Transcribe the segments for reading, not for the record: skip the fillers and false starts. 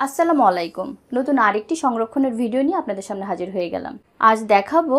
আসসালামু আলাইকুম। নতুন আরেকটি সংরক্ষণের ভিডিও নিয়ে আপনাদের সামনে হাজির হয়ে গেলাম। আজ দেখাবো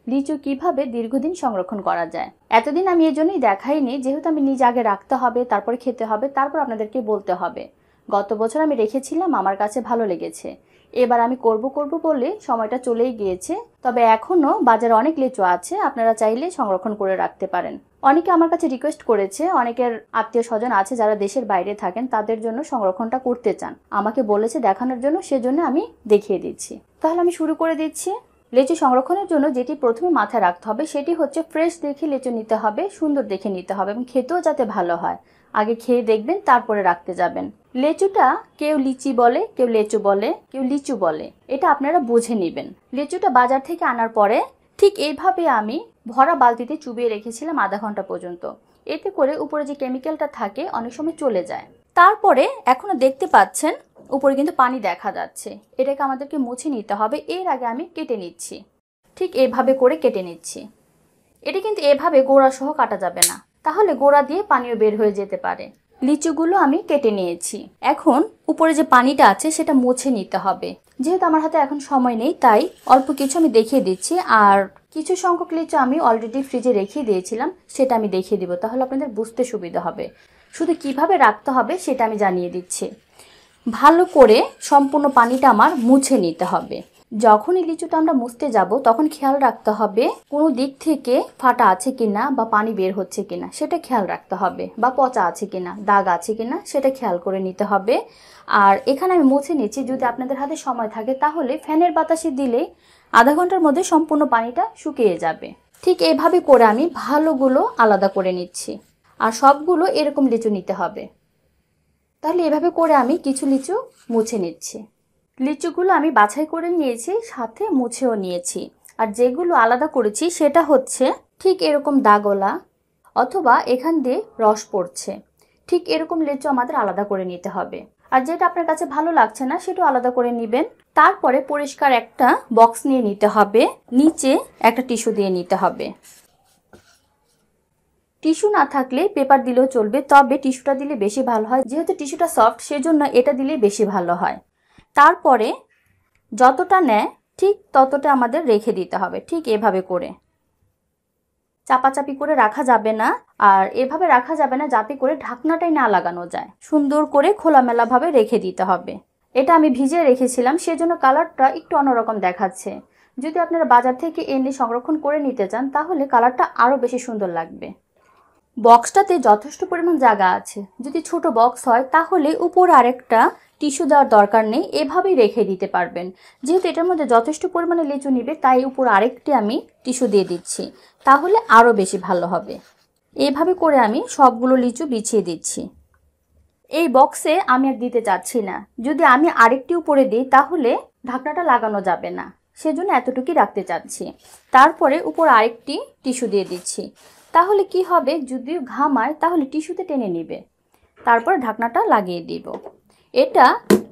লিচু কিভাবে দীর্ঘদিন সংরক্ষণ করা যায়। এতদিন আমি এজন্যই দেখাইনি, যেহেতু আমি নিজে আগে রাখতে হবে, তারপরে খেতে হবে, তারপর আপনাদেরকে বলতে হবে। গত বছর আমি রেখেছিলাম, আমার কাছে ভালো লেগেছে। এবার আমি করব বলে সময়টা চলেই গিয়েছে। তবে এখনও বাজারে অনেক লিচু আছে, আপনারা চাইলে সংরক্ষণ করে রাখতে পারেন। অনেকে আমার কাছে রিকোয়েস্ট করেছে, অনেকের আত্মীয় স্বজন আছে যারা দেশের বাইরে থাকেন, তাদের জন্য সংরক্ষণটা করতে চান। আমাকে বলেছে দেখানোর জন্য, সেজন্য আমি দেখিয়ে দিচ্ছি। তাহলে আমি শুরু করে দিচ্ছি। লিচু সংরক্ষণের জন্য যেটি প্রথমে মাথায় রাখতে হবে সেটি হচ্ছে ফ্রেশ দেখে লিচু নিতে হবে, সুন্দর দেখে নিতে হবে এবং খেতেও যাতে ভালো হয়। আগে খেয়ে দেখবেন, তারপরে রাখতে যাবেন। লিচুটা কেউ লিচি বলে, কেউ লেচু বলে, কেউ লিচু বলে, এটা আপনারা বুঝে নেবেন। লিচুটা বাজার থেকে আনার পরে ঠিক এইভাবে আমি ভরা বালতিতে চুবিয়ে রেখেছিলাম আধা ঘন্টা পর্যন্ত। এতে করে উপরে যে কেমিক্যালটা থাকে অনেক সময় চলে যায়। তারপরে এখনো দেখতে পাচ্ছেন উপরে কিন্তু পানি দেখা যাচ্ছে, এটাকে আমাদেরকে মুছে নিতে হবে। এর আগে আমি কেটে নিচ্ছি, ঠিক এভাবে করে কেটে নিচ্ছি। এটা কিন্তু এভাবে গোড়া সহ কাটা যাবে না, তাহলে গোড়া দিয়ে পানিও বের হয়ে যেতে পারে। লিচুগুলো আমি কেটে নিয়েছি। এখন উপরে যে পানিটা আছে সেটা মুছে নিতে হবে। যেহেতু আমার হাতে এখন সময় নেই, তাই অল্প কিছু আমি দেখিয়ে দিচ্ছি। আর কিছু সংখ্যক লিচু আমি অলরেডি ফ্রিজে রেখে দিয়েছিলাম, সেটা আমি দেখিয়ে দিব, তাহলে আপনাদের বুঝতে সুবিধা হবে। শুধু কিভাবে রাখতে হবে সেটা আমি জানিয়ে দিচ্ছি। ভালো করে সম্পূর্ণ পানিটা আমার মুছে নিতে হবে। যখনই লিচুটা আমরা মুছতে যাব তখন খেয়াল রাখতে হবে কোনো দিক থেকে ফাটা আছে কিনা বা পানি বের হচ্ছে কিনা, সেটা খেয়াল রাখতে হবে। বা পচা আছে কিনা, দাগ আছে কিনা, সেটা খেয়াল করে নিতে হবে। আর এখানে আমি মুছে নিচ্ছি। যদি আপনাদের হাতে সময় থাকে তাহলে ফ্যানের বাতাসে দিলে আধা ঘন্টার মধ্যে সম্পূর্ণ পানিটা শুকিয়ে যাবে। ঠিক এইভাবে করে আমি ভালোগুলো আলাদা করে নিচ্ছি। আর সবগুলো এরকম লিচু নিতে হবে। তাহলে এভাবে করে আমি কিছু লিচু মুছে নিচ্ছি। লিচুগুলো আমি বাছাই করে নিয়েছি, সাথে মুছেও নিয়েছি। আর যেগুলো আলাদা করেছি সেটা হচ্ছে ঠিক এরকম দাগলা, অথবা এখান দিয়ে রস পড়ছে, ঠিক এরকম লিচু আমাদের আলাদা করে নিতে হবে। আর যেটা আপনার কাছে ভালো লাগছে না সেটাও আলাদা করে নেবেন। তারপরে পরিষ্কার একটা বক্স নিয়ে নিতে হবে, নিচে একটা টিস্যু দিয়ে নিতে হবে। টিস্যু না থাকলে পেপার দিলেও চলবে, তবে টিস্যুটা দিলে বেশি ভালো হয়। যেহেতু টিস্যুটা সফট, সেজন্য এটা দিলে বেশি ভালো হয়। তারপরে যতটা নেয় ঠিক ততটা আমাদের রেখে দিতে হবে, ঠিক এভাবে করে। চাপাচাপি করে রাখা যাবে না, আর এভাবে রাখা যাবে না যাতে করে ঢাকনাটাই না লাগানো যায়। সুন্দর করে খোলামেলাভাবে রেখে দিতে হবে। এটা আমি ভিজিয়ে রেখেছিলাম, সেজন্য কালারটা একটু অন্যরকম দেখাচ্ছে। যদি আপনারা বাজার থেকে এনে সংরক্ষণ করে নিতে চান তাহলে কালারটা আরও বেশি সুন্দর লাগবে। বক্সটাতে যথেষ্ট পরিমাণ জায়গা আছে। যদি ছোট বক্স হয় তাহলে উপরে আরেকটা টিস্যু দেওয়ার দরকার নেই, এভাবেই রেখে দিতে পারবেন। যেহেতু এটার মধ্যে যথেষ্ট পরিমাণে লিচু নিবে, তাই উপর আরেকটি আমি টিস্যু দিয়ে দিচ্ছি, তাহলে আরও বেশি ভালো হবে। এভাবে করে আমি সবগুলো লিচু বিছিয়ে দিচ্ছি। এই বক্সে আমি আর দিতে চাচ্ছি না। যদি আমি আরেকটি উপরে দিই তাহলে ঢাকনাটা লাগানো যাবে না, সেজন্য এতটুকুই রাখতে চাচ্ছি। তারপরে উপর আরেকটি টিস্যু দিয়ে দিচ্ছি। তাহলে কি হবে, যদি ঘামায় তাহলে টিস্যুতে টেনে নিবে। তারপরে ঢাকনাটা লাগিয়ে দিব। এটা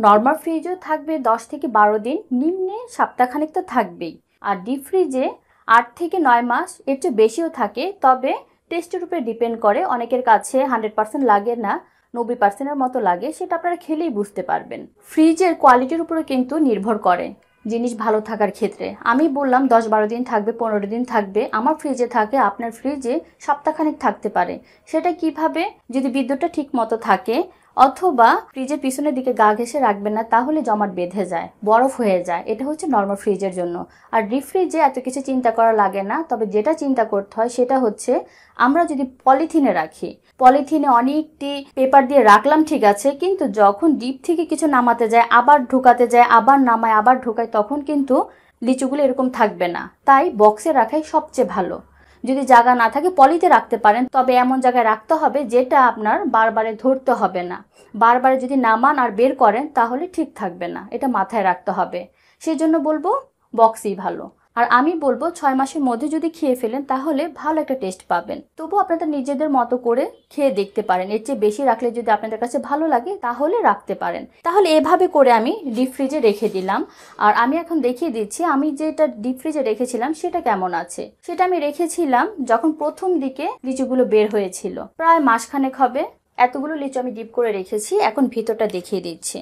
নর্মাল ফ্রিজেও থাকবে 10 থেকে 12 দিন, নিম্নে সপ্তাহখানেক তো থাকবেই। আর ডিপ ফ্রিজে 8 থেকে 9 মাস, এর চেয়ে বেশিও থাকে। তবে টেস্টের উপরে ডিপেন্ড করে, অনেকের কাছে 100% লাগে না, 90%-এর মতো লাগে। সেটা আপনারা খেলেই বুঝতে পারবেন। ফ্রিজের কোয়ালিটির উপরে কিন্তু নির্ভর করে জিনিস ভালো থাকার ক্ষেত্রে। আমি বললাম 10-12 দিন থাকবে, 15 দিন থাকবে। আমার ফ্রিজে থাকে, আপনার ফ্রিজে সপ্তাহখানেক থাকতে পারে। সেটা কিভাবে, যদি বিদ্যুৎটা ঠিক মতো থাকে, অথবা ফ্রিজের পিছনের দিকে গা ঘেঁষে রাখবেন না, তাহলে জমাট বেঁধে যায়, বরফ হয়ে যায়। এটা হচ্ছে নর্মাল ফ্রিজের জন্য। আর ডিপ ফ্রিজে এত কিছু চিন্তা করা লাগে না। তবে যেটা চিন্তা করতে হয় সেটা হচ্ছে, আমরা যদি পলিথিনে রাখি, পলিথিনে অনেকটি পেপার দিয়ে রাখলাম ঠিক আছে, কিন্তু যখন ডিপ থেকে কিছু নামাতে যায়, আবার ঢুকাতে যায়, আবার নামায়, আবার ঢুকায়, তখন কিন্তু লিচুগুলো এরকম থাকবে না। তাই বক্সে রাখাই সবচেয়ে ভালো। যদি জায়গা না থাকে পলিতে রাখতে পারেন, তবে এমন জায়গায় রাখতে হবে যেটা আপনার বারবারে ধরতে হবে না। বারবারে যদি নামান আর বের করেন তাহলে ঠিক থাকবে না, এটা মাথায় রাখতে হবে। সেই জন্য বলবো বক্সই ভালো। আর আমি বলবো 6 মাসের মধ্যে যদি খেয়ে ফেলেন তাহলে ভালো একটা টেস্ট পাবেন। তবু আপনাদের নিজেদের মতো করে খেয়ে দেখতে পারেন। এর চেয়ে বেশি রাখলে যদি আপনাদের কাছে ভালো লাগে তাহলে রাখতে পারেন। তাহলে এভাবে করে আমি ডিপ ফ্রিজে রেখে দিলাম। আর আমি এখন দেখিয়ে দিচ্ছি আমি যেটা ডিপ ফ্রিজে রেখেছিলাম সেটা কেমন আছে। সেটা আমি রেখেছিলাম যখন প্রথম দিকে লিচুগুলো বের হয়েছিল, প্রায় মাসখানেক হবে। এতগুলো লিচু আমি ডিপ করে রেখেছি। এখন ভিতরটা দেখিয়ে দিচ্ছি।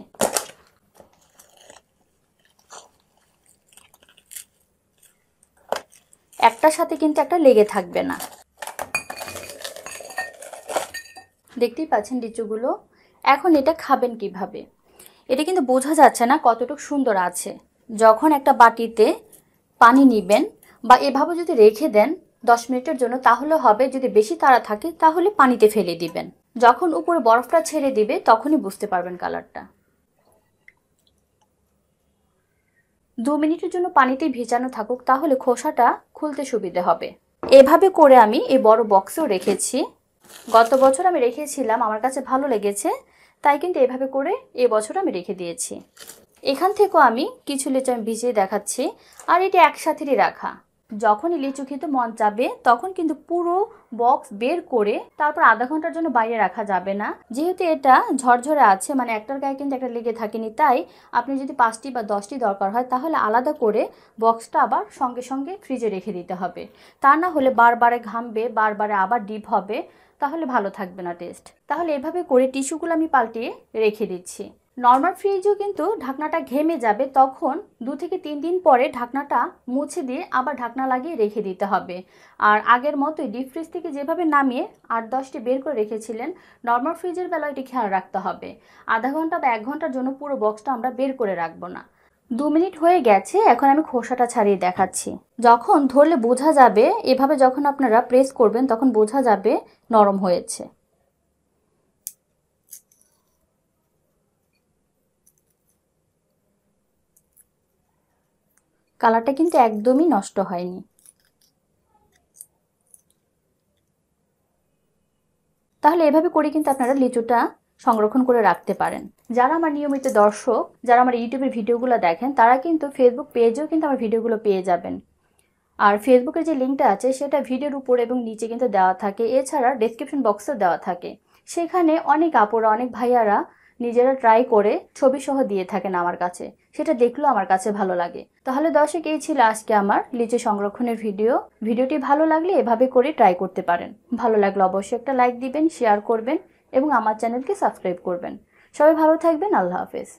একটার সাথে কিন্তু একটা লেগে থাকবে না। দেখতেই পাচ্ছেন লিচুগুলো। এখন এটা খাবেন কিভাবে, এটা কিন্তু বোঝা যাচ্ছে না কতটুকু সুন্দর আছে। যখন একটা বাটিতে পানি নেবেন বা এভাবে যদি রেখে দেন 10 মিনিটের জন্য তাহলে হবে, যদি বেশি তাড়া থাকে তাহলে পানিতে ফেলে দিবেন। যখন উপরে বরফটা ছেড়ে দিবে তখনই বুঝতে পারবেন কালারটা। 2 মিনিটের জন্য পানিতে ভেজানো থাকুক, তাহলে খোসাটা খুলতে সুবিধে হবে। এভাবে করে আমি এই বড় বক্সেও রেখেছি। গত বছর আমি রেখেছিলাম, আমার কাছে ভালো লেগেছে, তাই কিন্তু এভাবে করে এবছর আমি রেখে দিয়েছি। এখান থেকেও আমি কিছু লিচু আমি ভিজিয়ে দেখাচ্ছি। আর এটি একসাথেই রাখা। যখনই লিচু খেতে মন চাবে তখন কিন্তু পুরো বক্স বের করে তারপর আধা ঘন্টার জন্য বাইরে রাখা যাবে না, যেহেতু এটা ঝরঝরে আছে, মানে একটার গায়ে কিন্তু একটা লেগে থাকেনি। তাই আপনি যদি 5টি বা 10টি দরকার হয় তাহলে আলাদা করে বক্সটা আবার সঙ্গে সঙ্গে ফ্রিজে রেখে দিতে হবে। তা না হলে বারবারে ঘামবে, বারবারে আবার ডিপ হবে, তাহলে ভালো থাকবে না টেস্ট। তাহলে এভাবে করে টিস্যুগুলো আমি পাল্টিয়ে রেখে দিচ্ছি। নর্মাল ফ্রিজেও কিন্তু ঢাকনাটা ঘেমে যাবে, তখন 2 থেকে 3 দিন পরে ঢাকনাটা মুছে দিয়ে আবার ঢাকনা লাগিয়ে রেখে দিতে হবে। আর আগের মতোই ডিপ ফ্রিজ থেকে যেভাবে নামিয়ে 8-10টি বের করে রেখেছিলেন, নর্মাল ফ্রিজের বেলায় এটি খেয়াল রাখতে হবে। আধা ঘন্টা বা 1 ঘন্টার জন্য পুরো বক্সটা আমরা বের করে রাখবো না। 2 মিনিট হয়ে গেছে, এখন আমি খোসাটা ছাড়িয়ে দেখাচ্ছি। যখন ধরলে বোঝা যাবে, এভাবে যখন আপনারা প্রেস করবেন তখন বোঝা যাবে নরম হয়েছে। কালারটা কিন্তু একদমই নষ্ট হয়নি। তাহলে এভাবে করে কিন্তু আপনারা লিচুটা সংরক্ষণ করে রাখতে পারেন। যারা আমার নিয়মিত দর্শক, যারা আমার ইউটিউবের ভিডিওগুলো দেখেন, তারা কিন্তু ফেসবুক পেজেও কিন্তু আমার ভিডিওগুলো পেয়ে যাবেন। আর ফেসবুকের যে লিঙ্কটা আছে সেটা ভিডিওর উপর এবং নিচে কিন্তু দেওয়া থাকে, এছাড়া ডেসক্রিপশন বক্সেও দেওয়া থাকে। সেখানে অনেক আপুরা, অনেক ভাইয়ারা নিজেরা ট্রাই করে ছবি সহ দিয়ে থাকেন আমার কাছে, সেটা দেখলেও আমার কাছে ভালো লাগে। তাহলে দর্শক, এই ছিল আজকে আমার লিচু সংরক্ষণের ভিডিওটি ভালো লাগলে এভাবে করে ট্রাই করতে পারেন। ভালো লাগলে অবশ্যই একটা লাইক দিবেন, শেয়ার করবেন এবং আমার চ্যানেলকে সাবস্ক্রাইব করবেন। সবাই ভালো থাকবেন। আল্লাহ হাফেজ।